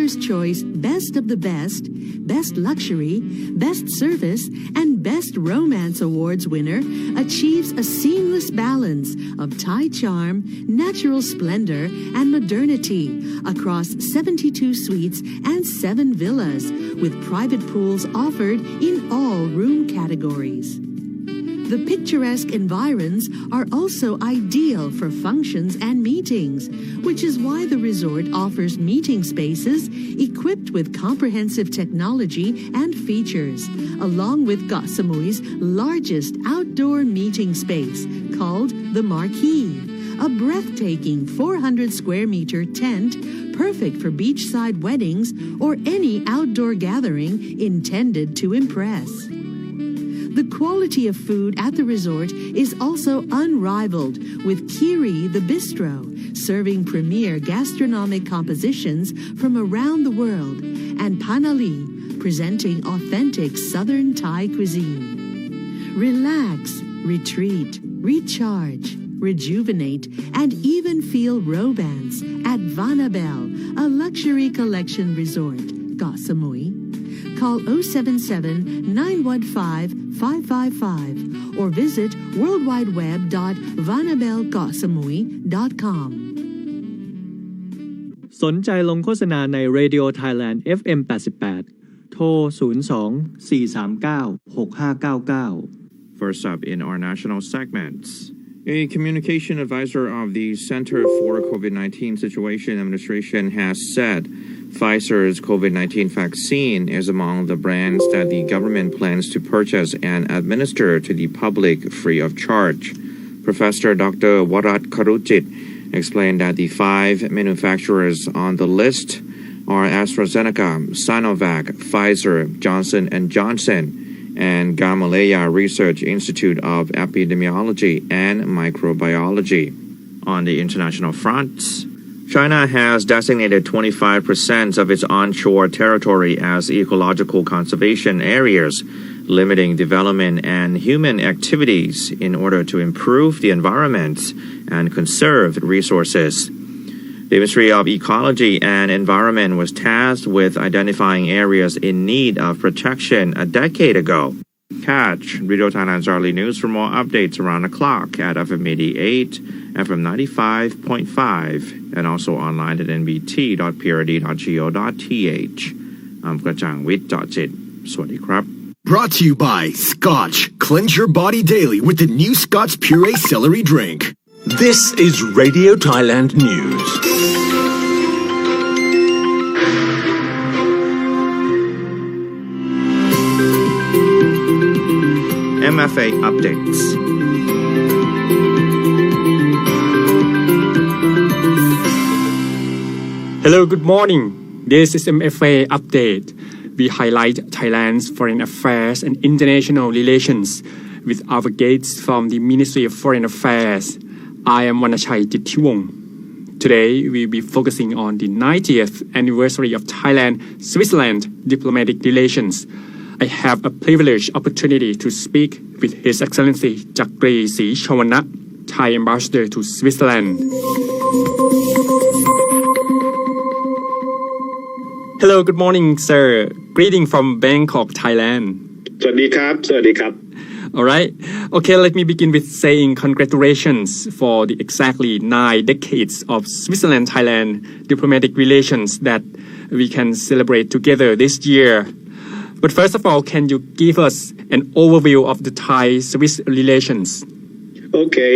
Reader's Choice Best of the Best, Best Luxury, Best Service, and Best Romance Awards winner achieves a seamless balance of Thai charm, natural splendor, and modernity across 72 suites and 7 villas, with private pools offered in all room categories. The picturesque environs are also ideal for functions and meetings, which is why the resort offers meeting spaces equipped with comprehensive technology and features, along with Koh Samui's largest outdoor meeting space, called the Marquee, a breathtaking 400 square meter tent perfect for beachside weddings or any outdoor gathering intended to impress. The quality of food at the resort is also unrivaled, with Kiri the Bistro serving premier gastronomic compositions from around the world, and Panali presenting authentic southern Thai cuisine. Relax, retreat, recharge, rejuvenate, and even feel romance at Vanabel, a luxury collection resort, Koh Samui. Call 077-915-555 or visit worldwideweb.vanabelkosamui.com สนใจลงโฆษณาใน Radio Thailand FM 88 โทร 02-439-6599 First up in our national segments, a communication advisor of the Center for COVID-19 Situation Administration has said Pfizer's COVID-19 vaccine is among the brands that the government plans to purchase and administer to the public free of charge. Professor Dr. Warat Karujit explained that the 5 manufacturers on the list are AstraZeneca, Sinovac, Pfizer, Johnson & Johnson, and Gamaleya Research Institute of Epidemiology and Microbiology. On the international front, China has designated 25% of its onshore territory as ecological conservation areas, limiting development and human activities in order to improve the environment and conserve resources. The Ministry of Ecology and Environment was tasked with identifying areas in need of protection a decade ago. Catch Radio Thailand's early news for more updates around the clock at FM 88, FM 95.5, and also online at nbt.prd.go.th. I'm กระจ่างวิทย์เจาะจิตสวัสดีครับ Brought to you by Scotch. Cleanse your body daily with the new Scotch Puree Celery Drink. This is Radio Thailand News. MFA updates. Hello, good morning. This is MFA update. We highlight Thailand's foreign affairs and international relations with our guests from the Ministry of Foreign Affairs. I am Wanachai Jittiwong. Today, we'll be focusing on the 90th anniversary of Thailand-Switzerland diplomatic relations. I have a privileged opportunity to speak with His Excellency Chakri Sri Chwana, Thai Ambassador to Switzerland. Hello, good morning, sir. Greeting from Bangkok, Thailand. สวัสดีครับ สวัสดีครับ All right. Okay, let me begin with saying congratulations for the exactly 9 decades of Switzerland-Thailand diplomatic relations that we can celebrate together this year. But first of all, can you give us an overview of the Thai-Swiss relations? Okay.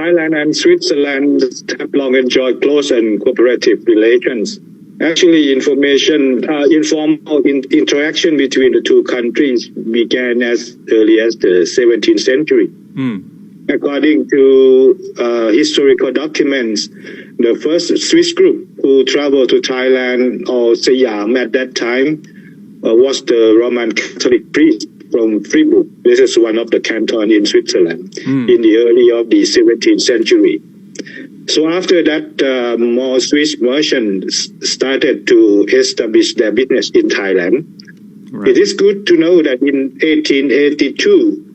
Thailand and Switzerland have long enjoyed close and cooperative relations. Actually, informal interaction between the two countries began as early as the 17th century. According to historical documents, the first Swiss group who traveled to Thailand or Siam at that time was the Roman Catholic priest from Fribourg. This is one of the cantons in Switzerland in the early of the 17th century. So after that, more Swiss merchants started to establish their business in Thailand. Right. It is good to know that in 1882,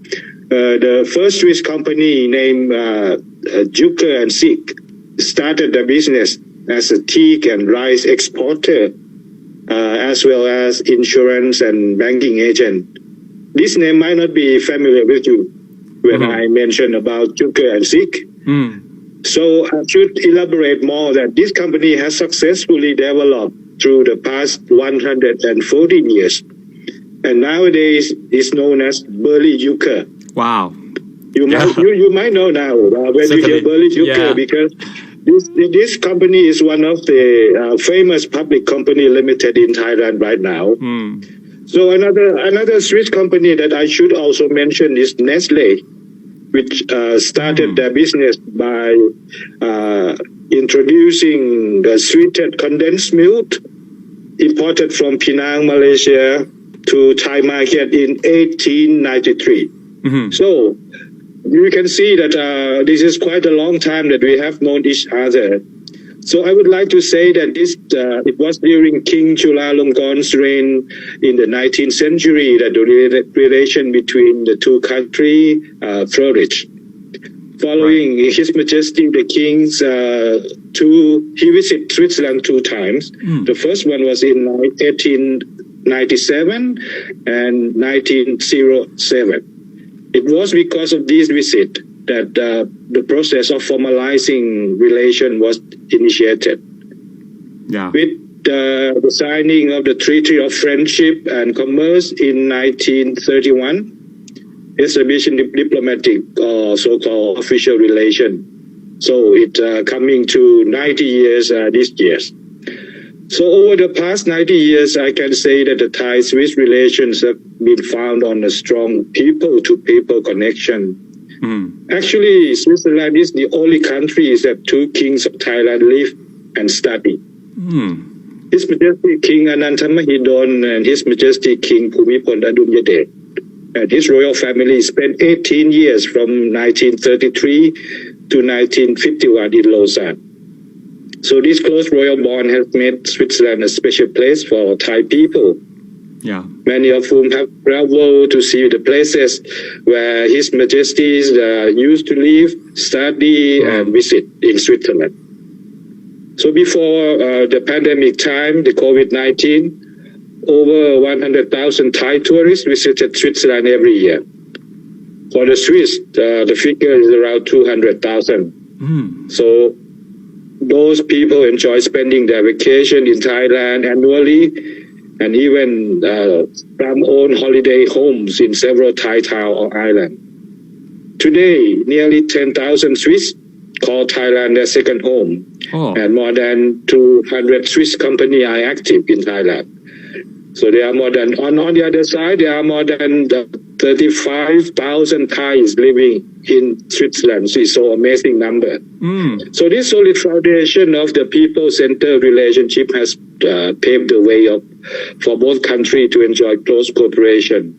the first Swiss company named Jucker and Sick started the business as a teak and rice exporter, as well as insurance and banking agent. This name might not be familiar with you when I mention about sugar and silk. So I should elaborate more that this company has successfully developed through the past 114 years. And nowadays is known as Burley Yucca. Wow. You might know now when you hear Burley Yucca because this company is one of the famous public company limited in Thailand right now. So another Swiss company that I should also mention is Nestle, which started their business by introducing the sweetened condensed milk imported from Penang, Malaysia to Thai market in 1893. So you can see that this is quite a long time that we have known each other. So I would like to say that it was during King Chulalongkorn's reign in the 19th century that the relation between the two countries flourished. Following His Majesty the King's he visited Switzerland 2 times. The first one was in 1897 and 1907. It was because of this visit that the process of formalizing relation was initiated. With the signing of the Treaty of Friendship and Commerce in 1931, establishing diplomatic or so-called official relation. So it coming to 90 years this year. So over the past 90 years, I can say that the Thai-Swiss relations have been found on a strong people-to-people connection. Actually, Switzerland is the only country that 2 kings of Thailand live and study. His Majesty King Anantamahidon and His Majesty King Bhumibol Adulyadej and his royal family spent 18 years from 1933 to 1951 in Lausanne. So this close royal bond has made Switzerland a special place for Thai people. Many of whom have traveled to see the places where His Majesties used to live, study, and visit in Switzerland. So before the pandemic time, the COVID-19, over 100,000 Thai tourists visited Switzerland every year. For the Swiss, the figure is around 200,000. So those people enjoy spending their vacation in Thailand annually, and even some own holiday homes in several Thai towns or islands. Today, nearly 10,000 Swiss call Thailand their second home, and more than 200 Swiss companies are active in Thailand. So there are more than, on the other side, there are more than 35,000 Thais living in Switzerland. So it's an amazing number. So this solid foundation of the people-centered relationship has paved the way for both countries to enjoy close cooperation.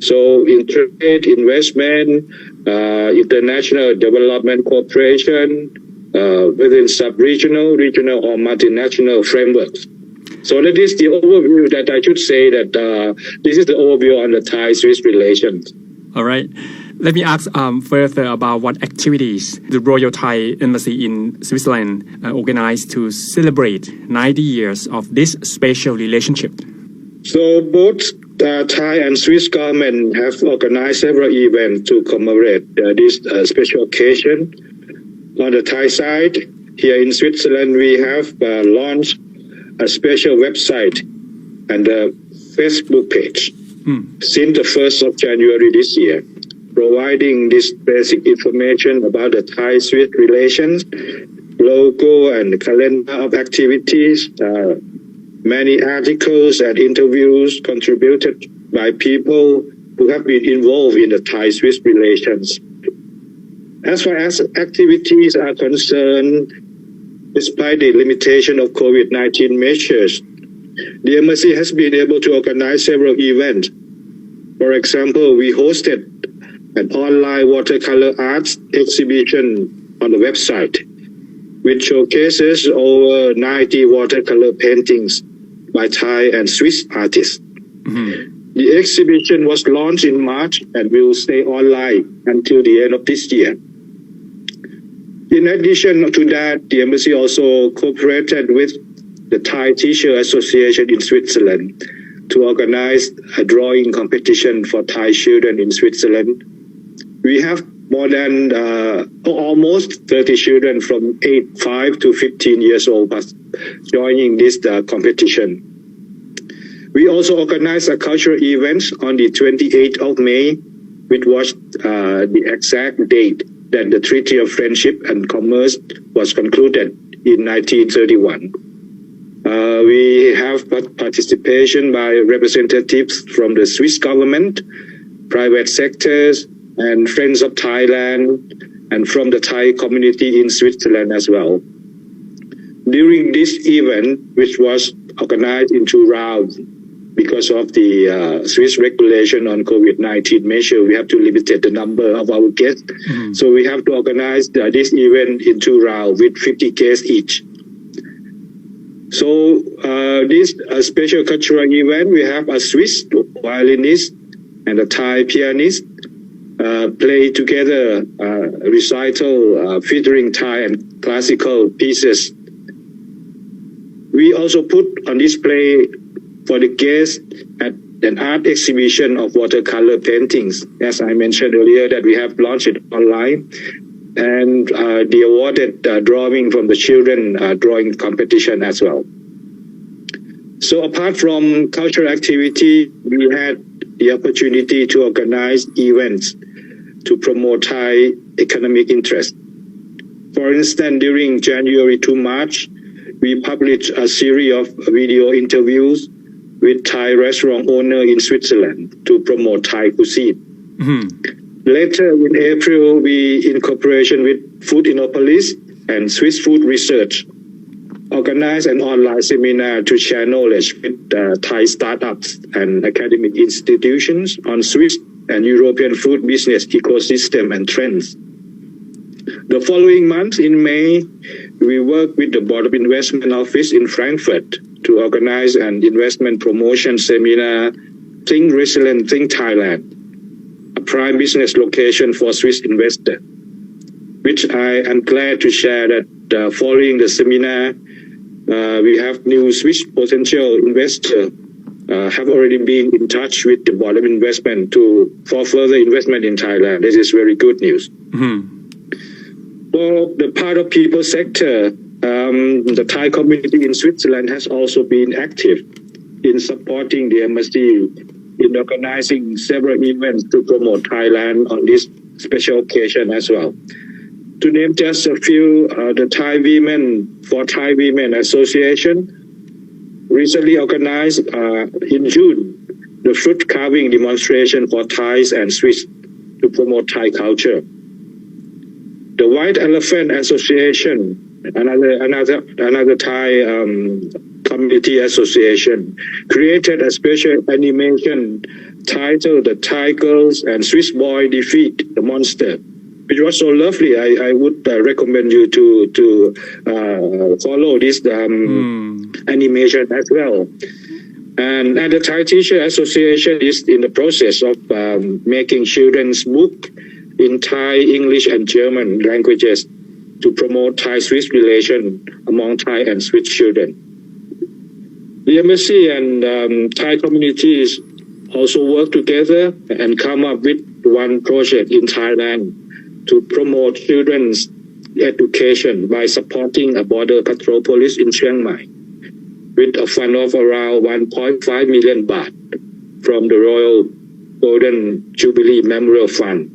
So in trade, investment, international development cooperation, within sub-regional, regional, or multinational frameworks. So that is the overview that I should say that this is the overview on the Thai-Swiss relations. All right. Let me ask further about what activities the Royal Thai Embassy in Switzerland organized to celebrate 90 years of this special relationship. So both Thai and Swiss government have organized several events to commemorate this special occasion. On the Thai side, here in Switzerland, we have launched a special website and a Facebook page since the 1st of January this year, providing this basic information about the Thai-Swiss relations, logo and calendar of activities, many articles and interviews contributed by people who have been involved in the Thai-Swiss relations. As far as activities are concerned, despite the limitation of COVID-19 measures, the embassy has been able to organize several events. For example, we hosted an online watercolor arts exhibition on the website, which showcases over 90 watercolor paintings by Thai and Swiss artists. The exhibition was launched in March and will stay online until the end of this year. In addition to that, the embassy also cooperated with the Thai Teacher Association in Switzerland to organize a drawing competition for Thai children in Switzerland. We have more than almost 30 children from 5 to 15 years old joining this competition. We also organized a cultural event on the 28th of May, which was the exact date that the Treaty of Friendship and Commerce was concluded in 1931. We have participation by representatives from the Swiss government, private sectors, and Friends of Thailand, and from the Thai community in Switzerland as well. During this event, which was organized in 2 rounds, because of the Swiss regulation on COVID-19 measure, we have to limit the number of our guests. So we have to organize this event in 2 rounds with 50 guests each. So this special cultural event, we have a Swiss violinist and a Thai pianist play together recital featuring Thai and classical pieces. We also put on display for the guests at an art exhibition of watercolor paintings. As I mentioned earlier, that we have launched it online, and the awarded drawing from the children drawing competition as well. So apart from cultural activity, we had the opportunity to organize events to promote Thai economic interest. For instance, during January to March, we published a series of video interviews with Thai restaurant owner in Switzerland to promote Thai cuisine. Later in April, we, in cooperation with Food Innopolis and Swiss Food Research, organized an online seminar to share knowledge with Thai startups and academic institutions on Swiss and European food business ecosystem and trends. The following month, in May, we worked with the Board of Investment Office in Frankfurt to organize an investment promotion seminar, Think Resilient, Think Thailand, a prime business location for Swiss investors, which I am glad to share that following the seminar, we have new Swiss potential investors have already been in touch with the Board of Investment for further investment in Thailand. This is very good news. For the part of people sector, the Thai community in Switzerland has also been active in supporting the embassy in organizing several events to promote Thailand on this special occasion as well. To name just a few, the Thai Women Association recently organized in June the fruit carving demonstration for Thais and Swiss to promote Thai culture. The White Elephant Association, another Thai community association, created a special animation titled "The Thai Girls and Swiss Boy Defeat the Monster," which was so lovely. I would recommend you to follow this animation as well. And the Thai Teacher Association is in the process of making children's book in Thai, English, and German languages to promote Thai-Swiss relation among Thai and Swiss children. The embassy and Thai communities also work together and come up with one project in Thailand to promote children's education by supporting a border patrol police in Chiang Mai with a fund of around 1.5 million baht from the Royal Golden Jubilee Memorial Fund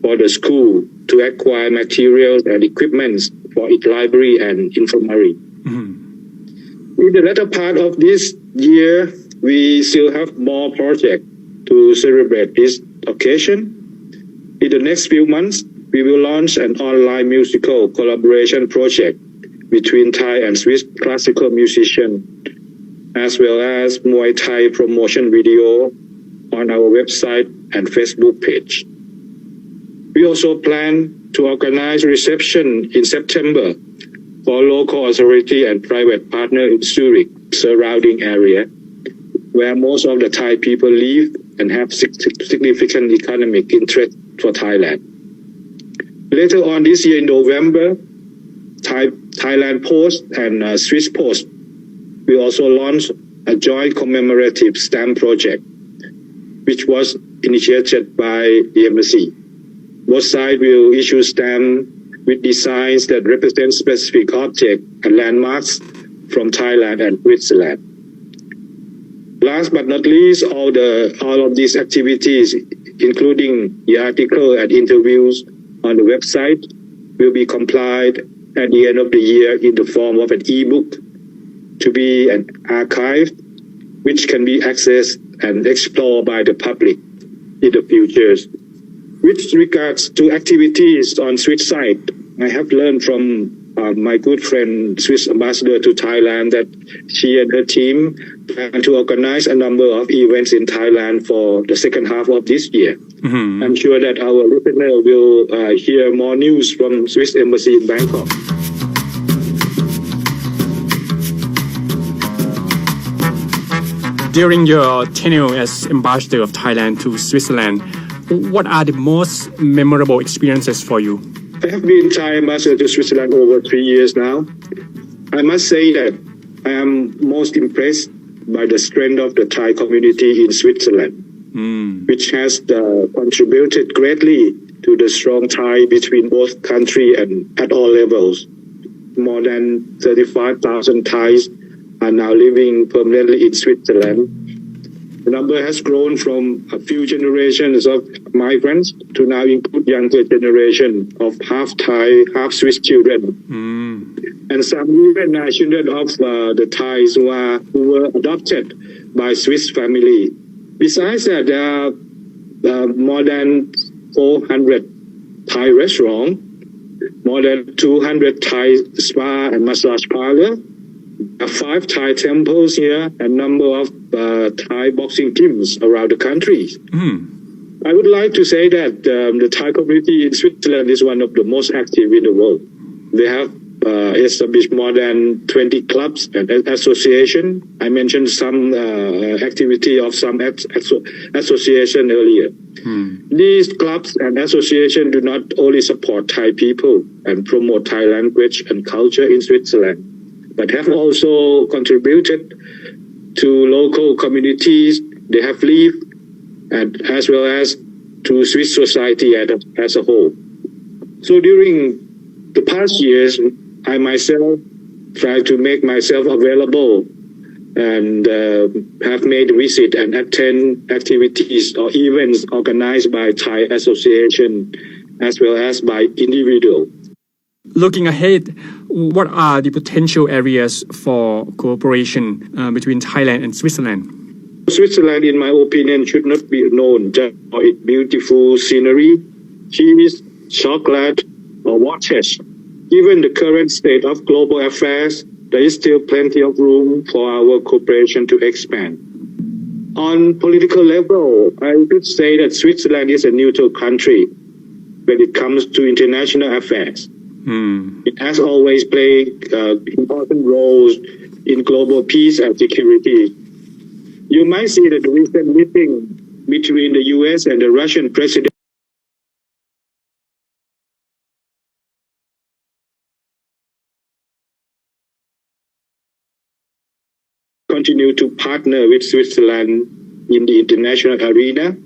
for the school to acquire materials and equipment for its library and infirmary. In the latter part of this year, we still have more projects to celebrate this occasion. In the next few months, we will launch an online musical collaboration project between Thai and Swiss classical musicians, as well as Muay Thai promotion video on our website and Facebook page. We also plan to organize reception in September for local authority and private partner in Zurich surrounding area, where most of the Thai people live and have significant economic interest for Thailand. Later on this year in November, Thailand Post and Swiss Post will also launch a joint commemorative stamp project, which was initiated by the embassy. Both sides will issue stamps with designs that represent specific objects and landmarks from Thailand and Switzerland. Last but not least, all of these activities, including the article and interviews on the website, will be compiled at the end of the year in the form of an e-book to be an archive which can be accessed and explored by the public in the future. With regards to activities on Swiss side, I have learned from my good friend, Swiss ambassador to Thailand, that she and her team plan to organize a number of events in Thailand for the second half of this year. Mm-hmm. I'm sure that our listener will hear more news from Swiss Embassy in Bangkok. During your tenure as ambassador of Thailand to Switzerland, what are the most memorable experiences for you? I have been Thai ambassador to Switzerland over 3 years now. I must say that I am most impressed by the strength of the Thai community in Switzerland, which has contributed greatly to the strong tie between both countries and at all levels. More than 35,000 Thais are now living permanently in Switzerland. The number has grown from a few generations of migrants to now include younger generation of half Thai, half Swiss children. And some even children of the Thais who were adopted by Swiss family. Besides that, there are more than 400 Thai restaurants, more than 200 Thai spa and massage parlor, 5 Thai temples here, and a number of Thai boxing gyms around the country. I would like to say that the Thai community in Switzerland is one of the most active in the world. They have established more than 20 clubs and associations. I mentioned some activity of some association earlier. These clubs and associations do not only support Thai people and promote Thai language and culture in Switzerland, but have also contributed to local communities they have lived, and as well as to Swiss society as a whole. So during the past years, I myself tried to make myself available and have made visit and attend activities or events organized by Thai association as well as by individual. Looking ahead, what are the potential areas for cooperation between Thailand and Switzerland? Switzerland, in my opinion, should not be known just for its beautiful scenery, cheese, chocolate, or watches. Given the current state of global affairs, there is still plenty of room for our cooperation to expand. On political level, I would say that Switzerland is a neutral country when it comes to international affairs. It has always played important roles in global peace and security. You might see that the recent meeting between the U.S. and the Russian president continue to partner with Switzerland in the international arena,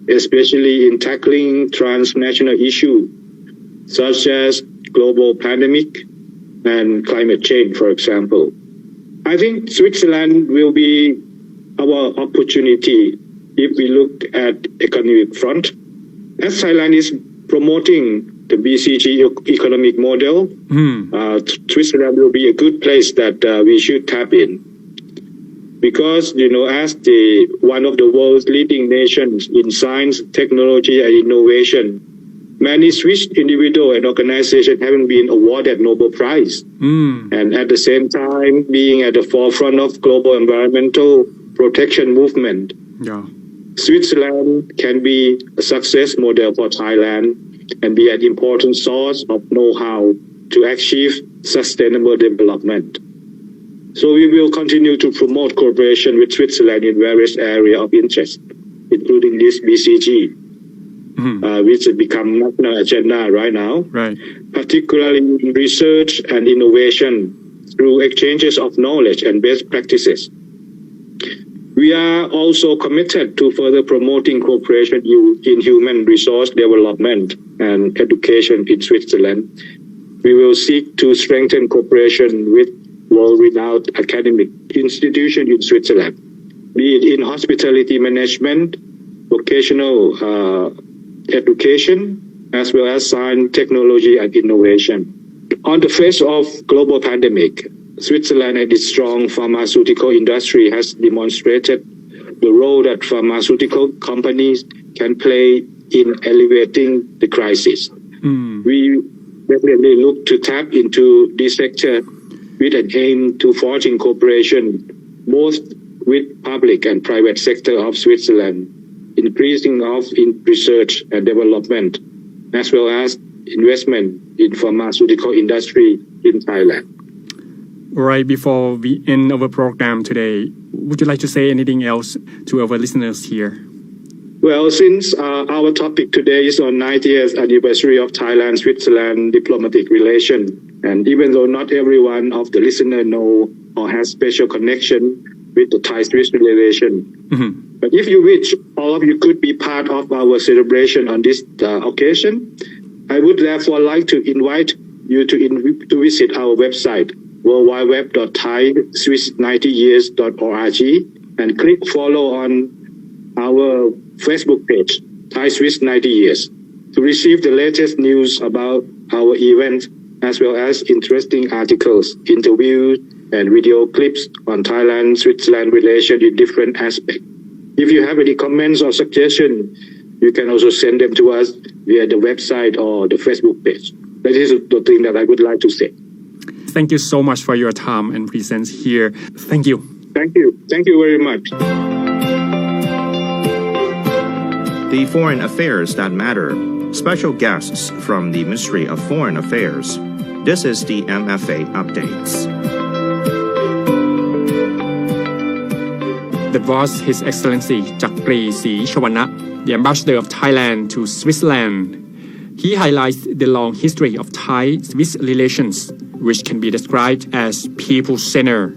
especially in tackling transnational issues such as global pandemic and climate change, for example. I think Switzerland will be our opportunity if we look at economic front. As Thailand is promoting the BCG economic model, Switzerland will be a good place that we should tap in. Because, as one of the world's leading nations in science, technology, and innovation, many Swiss individuals and organizations haven't been awarded Nobel Prize. And at the same time, being at the forefront of global environmental protection movement. Switzerland can be a success model for Thailand and be an important source of know-how to achieve sustainable development. So we will continue to promote cooperation with Switzerland in various areas of interest, including this BCG. which has become national agenda right now, Right. particularly in research and innovation through exchanges of knowledge and best practices. We are also committed to further promoting cooperation in human resource development and education in Switzerland. We will seek to strengthen cooperation with world-renowned academic institutions in Switzerland, be it in hospitality management, vocational education, as well as science, technology, and innovation. On the face of global pandemic, Switzerland and its strong pharmaceutical industry has demonstrated the role that pharmaceutical companies can play in alleviating the crisis. We definitely look to tap into this sector with an aim to forging cooperation both with public and private sector of Switzerland, increasing in research and development, as well as investment in pharmaceutical industry in Thailand. Right before we end our program today, would you like to say anything else to our listeners here? Well, since our topic today is on 90th anniversary of Thailand-Switzerland diplomatic relation, and even though not everyone of the listener know or has special connection with the Thai-Swiss relation, but if you wish, all of you could be part of our celebration on this occasion. I would therefore like to invite you to visit our website www.thaiswiss90years.org and click follow on our Facebook page, Thai Swiss 90 Years, to receive the latest news about our event as well as interesting articles, interviews, and video clips on Thailand-Switzerland relation in different aspects. If you have any comments or suggestions, you can also send them to us via the website or the Facebook page. That is the thing that I would like to say. Thank you so much for your time and presence here. Thank you. Thank you. Thank you very much. The foreign affairs that matter. Special guests from the Ministry of Foreign Affairs. This is the MFA updates. That was His Excellency Chakri Sri Chwana, the Ambassador of Thailand to Switzerland. He highlights the long history of Thai-Swiss relations, which can be described as people-centered,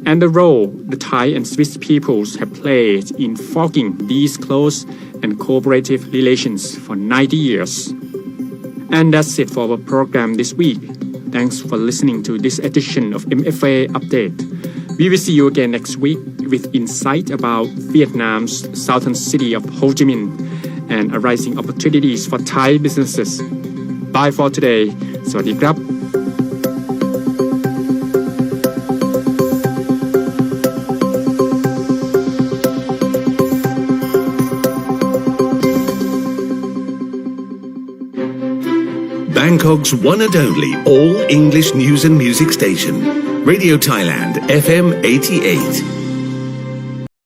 and the role the Thai and Swiss peoples have played in forging these close and cooperative relations for 90 years. And that's it for our program this week. Thanks for listening to this edition of MFA Update. We will see you again next week with insight about Vietnam's southern city of Ho Chi Minh and arising opportunities for Thai businesses. Bye for today. สวัสดีครับ Bangkok's one and only all English news and music station, Radio Thailand FM 88.